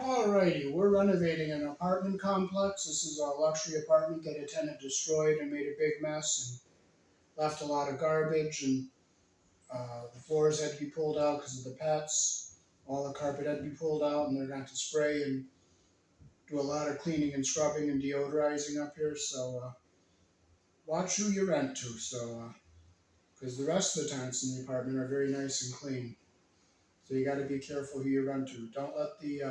Alrighty, we're renovating an apartment complex. This is a luxury apartment that a tenant destroyed and made a big mess and left a lot of garbage, and the floors had to be pulled out because of the pets. All the carpet had to be pulled out, and they're going to have to spray and do a lot of cleaning and scrubbing and deodorizing up here. So watch who you rent to. Because the rest of the tenants in the apartment are very nice and clean. So you got to be careful who you rent to. Don't let the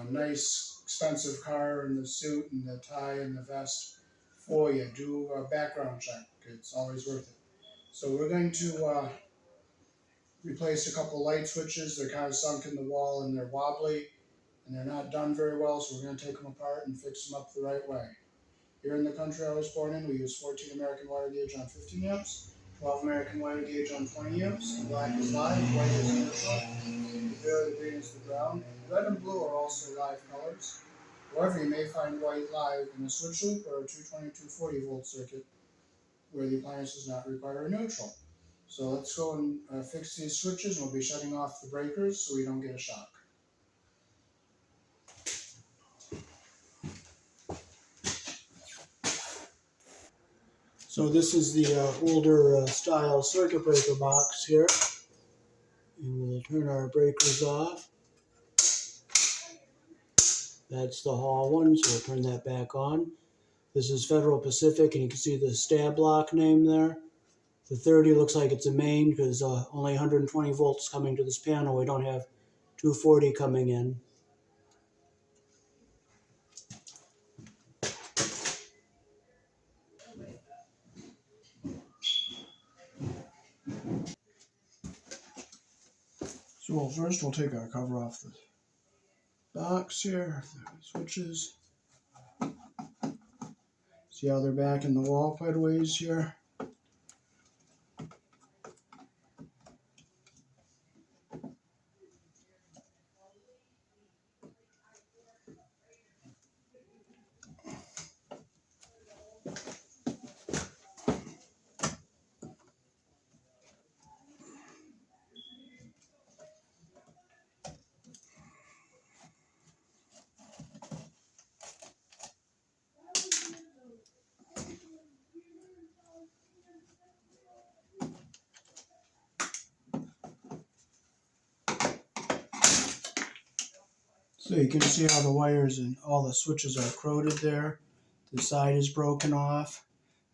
nice, expensive car and the suit and the tie and the vest for you. Do a background check. It's always worth it. So we're going to replace a couple light switches. They're kind of sunk in the wall and they're wobbly and they're not done very well, so we're going to take them apart and fix them up the right way. Here in the country I was born in, we use 14 American wire gauge on 15 amps, 12 American wire gauge on 20 amps. The black is live, white is neutral, the green is the ground. Red and blue are also live colors. However, you may find white live in a switch loop or a 220-240 volt circuit where the appliance does not require a neutral. So let's go and fix these switches. We'll be shutting off the breakers so we don't get a shock. So this is the older style circuit breaker box here. And we'll turn our breakers off. That's the hall one, so we'll turn that back on. This is Federal Pacific, and you can see the stab block name there. The 30 looks like it's a main because only 120 volts coming to this panel. We don't have 240 coming in. So first we'll take our cover off the box here, the switches. See how they're back in the wall quite a ways here. So you can see how the wires and all the switches are corroded there. The side is broken off.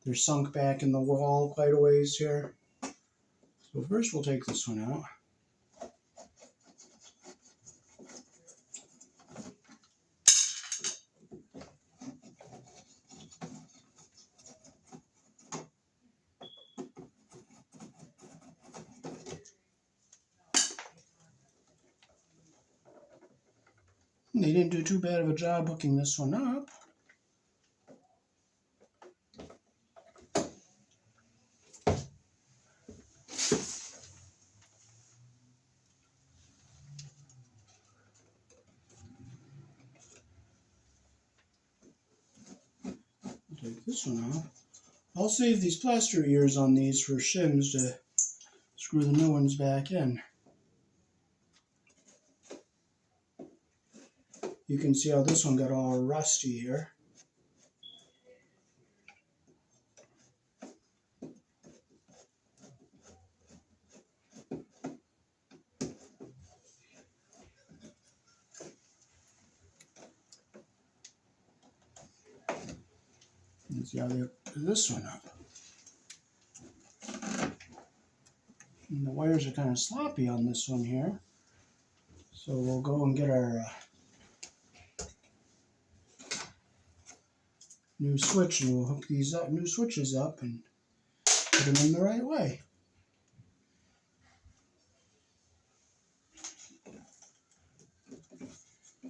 They're sunk back in the wall quite a ways here. So first we'll take this one out. They didn't do too bad of a job hooking this one up. Take this one out. I'll save these plaster ears on these for shims to screw the new ones back in. You can see how this one got all rusty here. And see how they put this one up. And the wires are kind of sloppy on this one here. So we'll go and get our new switch, and we'll hook these new switches up and put them in the right way.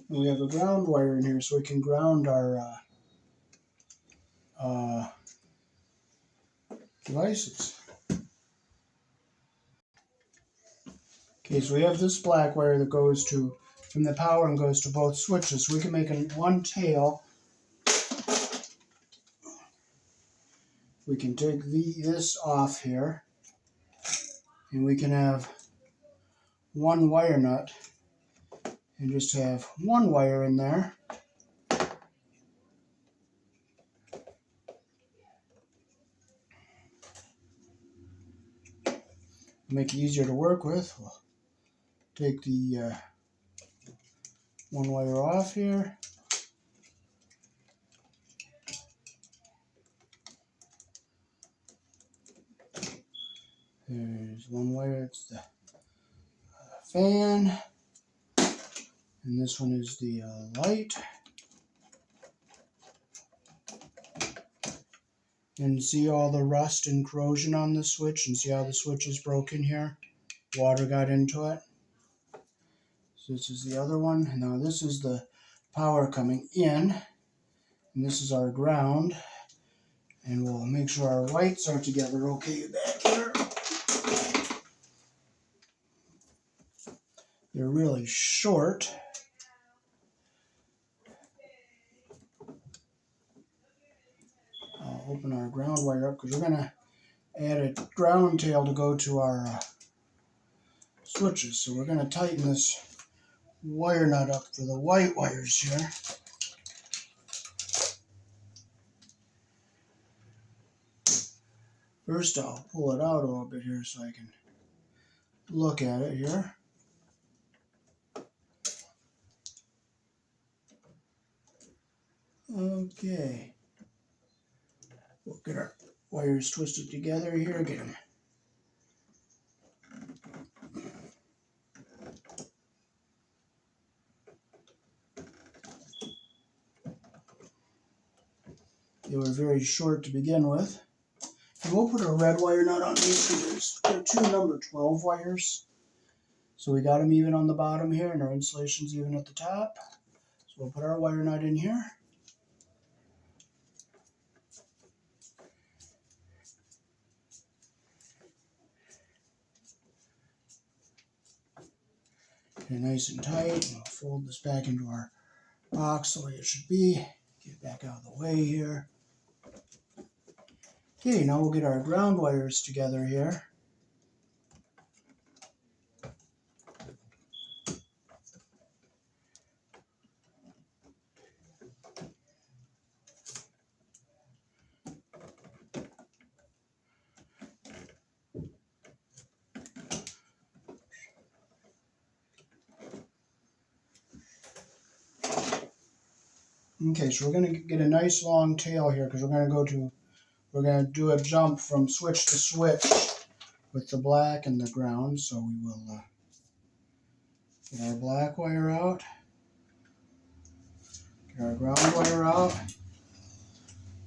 And we have a ground wire in here so we can ground our devices. Okay, so we have this black wire that goes to from the power and goes to both switches. So we can make one tail. We can take this off here, and we can have one wire nut and just have one wire in there. Make it easier to work with. We'll take the one wire off here. There's one wire, it's the fan, and this one is the light. And see all the rust and corrosion on the switch, and see how the switch is broken here? Water got into it. So this is the other one. Now this is the power coming in, and this is our ground. And we'll make sure our lights are together okay back here. They're really short. I'll open our ground wire up because we're going to add a ground tail to go to our switches. So we're going to tighten this wire nut up for the white wires here. First I'll pull it out a little bit here so I can look at it here. Okay. We'll get our wires twisted together here, get them. They were very short to begin with. And we'll put a red wire nut on these because they're two number 12 wires. So we got them even on the bottom here, and our insulation's even at the top. So we'll put our wire nut in here. Get it nice and tight, and we'll fold this back into our box the way it should be. Get it back out of the way here. Okay, now we'll get our ground wires together here. Okay, so we're going to get a nice long tail here because we're going to do a jump from switch to switch with the black and the ground. So we will get our black wire out, get our ground wire out.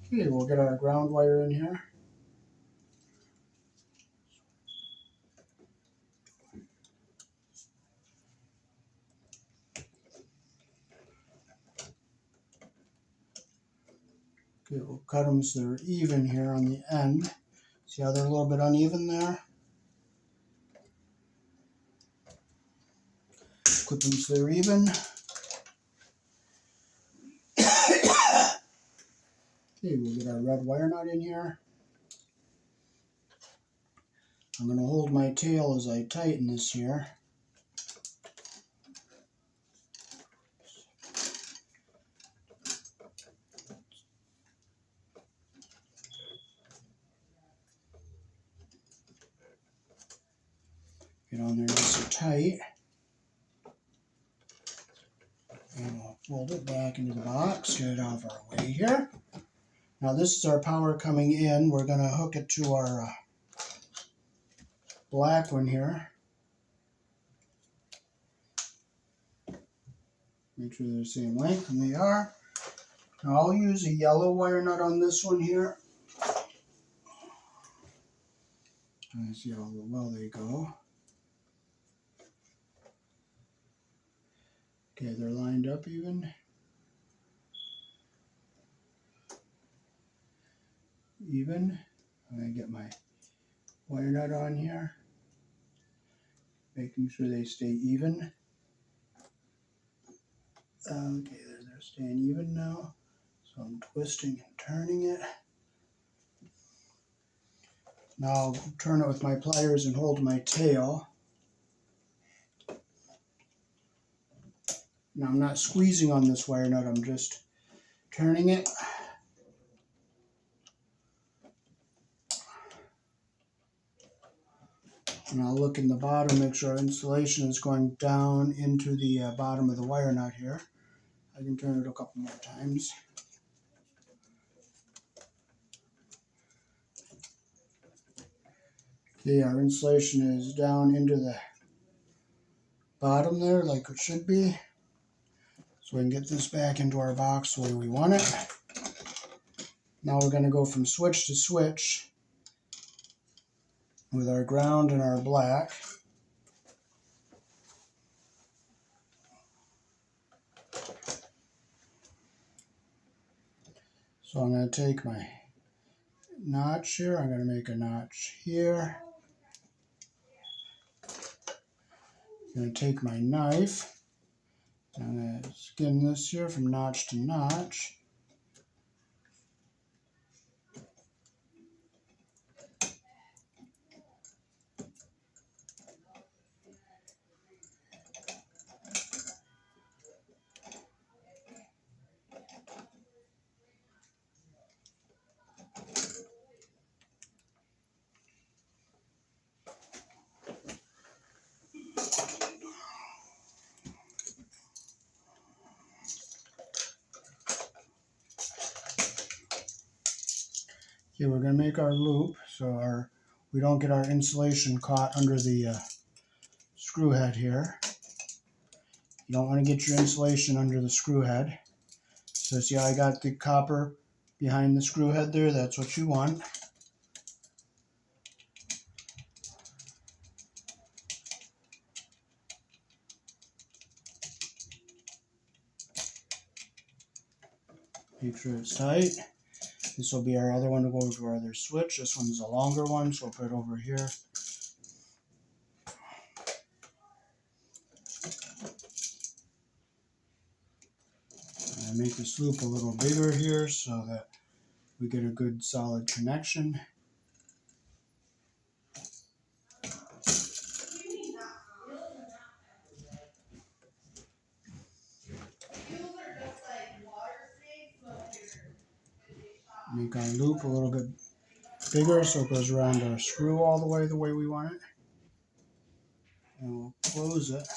Okay, we'll get our ground wire in here. Okay, we'll cut them so they're even here on the end. See how they're a little bit uneven there? Clip them so they're even. Okay, we'll get our red wire nut in here. I'm going to hold my tail as I tighten this here. Get on there nice and tight. And we'll fold it back into the box, get it out of our way here. Now this is our power coming in. We're going to hook it to our black one here. Make sure they're the same length, and they are. Now I'll use a yellow wire nut on this one here. And see how well they go. Okay, they're lined up even. I'm going to get my wire nut on here, making sure they stay even. Okay, they're staying even now. So I'm twisting and turning it. Now I'll turn it with my pliers and hold my tail. Now I'm not squeezing on this wire nut, I'm just turning it. And I'll look in the bottom, make sure our insulation is going down into the bottom of the wire nut here. I can turn it a couple more times. Okay, our insulation is down into the bottom there like it should be. So we can get this back into our box the way we want it. Now we're going to go from switch to switch with our ground and our black. So I'm going to take my notch here, I'm going to make a notch here. I'm going to take my knife, I'm going to skin this here from notch to notch. Okay, we're going to make our loop so we don't get our insulation caught under the screw head here. You don't want to get your insulation under the screw head. So see how I got the copper behind the screw head there? That's what you want. Make sure it's tight. This will be our other one to go to our other switch. This one's a longer one, so we'll put it over here. And make this loop a little bigger here so that we get a good solid connection. Make our loop a little bit bigger so it goes around our screw all the way we want it. And we'll close it.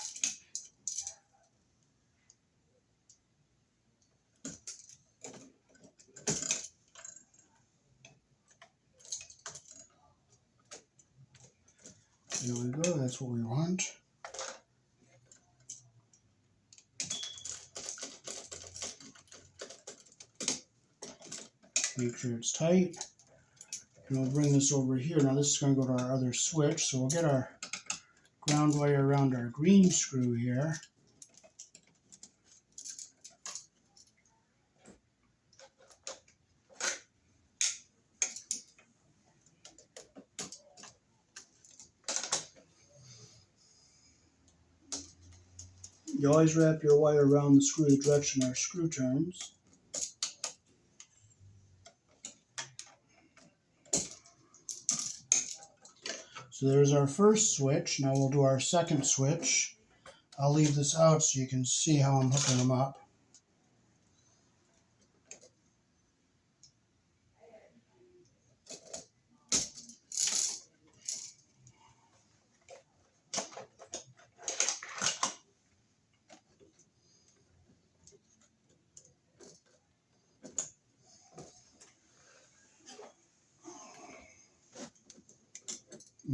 There we go, that's what we want. Make sure it's tight. And we'll bring this over here. Now this is going to go to our other switch, so we'll get our ground wire around our green screw here. You always wrap your wire around the screw the direction our screw turns. So there's our first switch. Now we'll do our second switch. I'll leave this out so you can see how I'm hooking them up.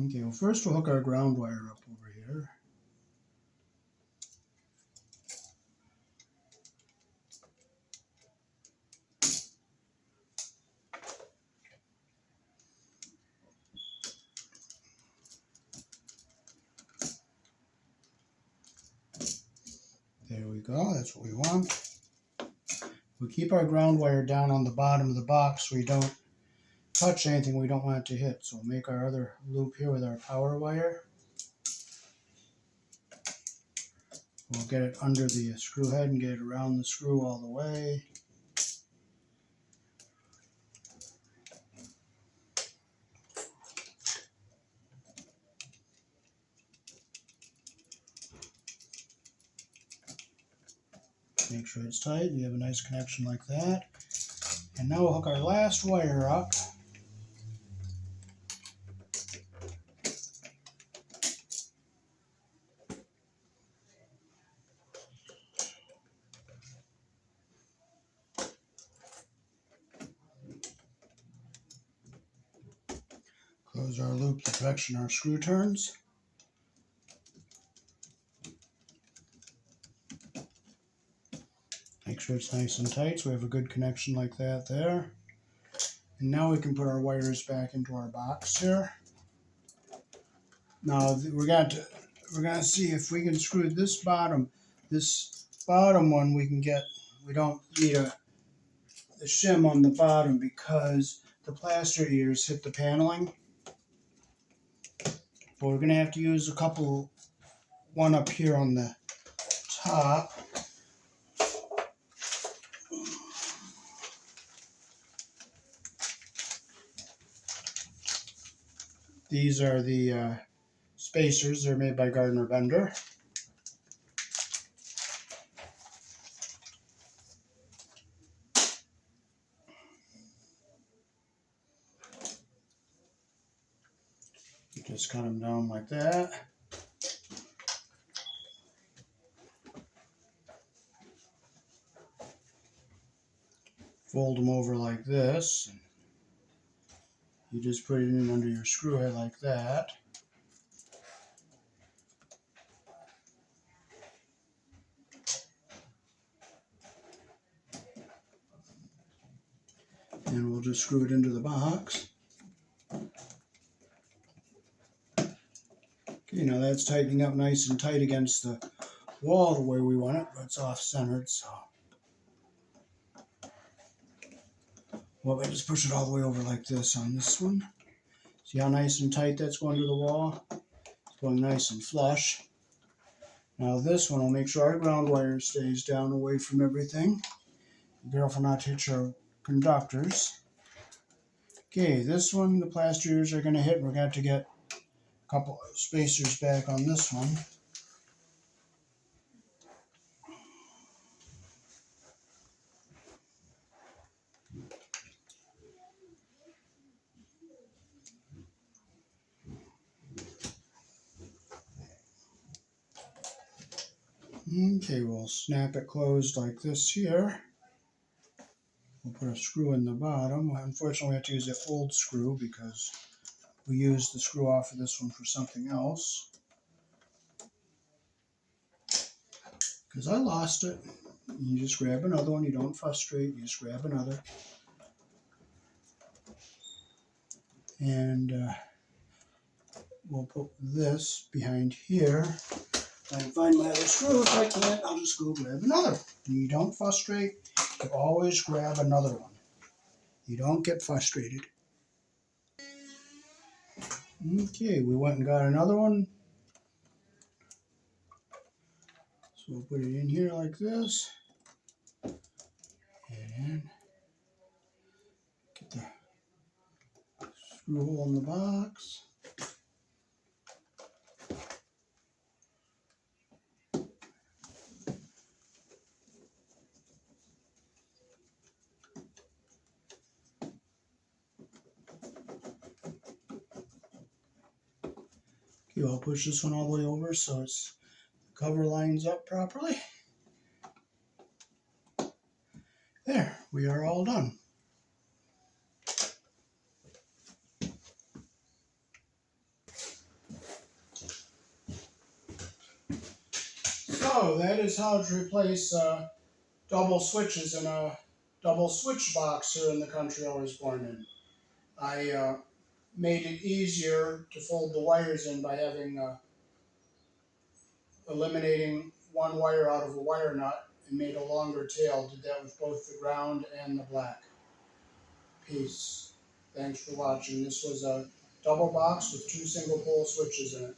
Okay, well first we'll hook our ground wire up over here. There we go, that's what we want. We keep our ground wire down on the bottom of the box so we don't touch anything we don't want it to hit. So we'll make our other loop here with our power wire. We'll get it under the screw head and get it around the screw all the way. Make sure it's tight. We have a nice connection like that. And now we'll hook our last wire up. Close our loop the direction our screw turns. Make sure it's nice and tight so we have a good connection like that there. And now we can put our wires back into our box here. Now we're gonna see if we can screw this bottom one we can get. We don't need the shim on the bottom because the plaster ears hit the paneling. But we're gonna have to use one up here on the top. These are the spacers. They're made by Gardner Bender. You just cut them down like that. Fold them over like this. You just put it in under your screw head like that. And we'll just screw it into the box. Okay, now that's tightening up nice and tight against the wall the way we want it, but it's off-centered, so. Well, I just push it all the way over like this on this one. See how nice and tight that's going to the wall? It's going nice and flush. Now this one will make sure our ground wire stays down away from everything. Be careful not to hit your conductors. Okay, this one the plaster ears are going to hit. We're going to have to get a couple of spacers back on this one. Okay, we'll snap it closed like this here. We'll put a screw in the bottom. Unfortunately, we have to use the old screw because we used the screw off of this one for something else. Because I lost it. You just grab another one. You don't frustrate. You just grab another. And we'll put this behind here. If I can find my other screw. If I can't, I'll just go grab another. You don't frustrate. You always grab another one. You don't get frustrated. Okay, we went and got another one. So we'll put it in here like this. And get the screw hole in the box. Okay, I'll push this one all the way over so the cover lines up properly. There, we are all done. So that is how to replace double switches in a double switch box here in the country I was born in. I made it easier to fold the wires in by eliminating one wire out of a wire nut and made a longer tail. Did that with both the ground and the black piece. Thanks for watching. This was a double box with 2 single pole switches in it.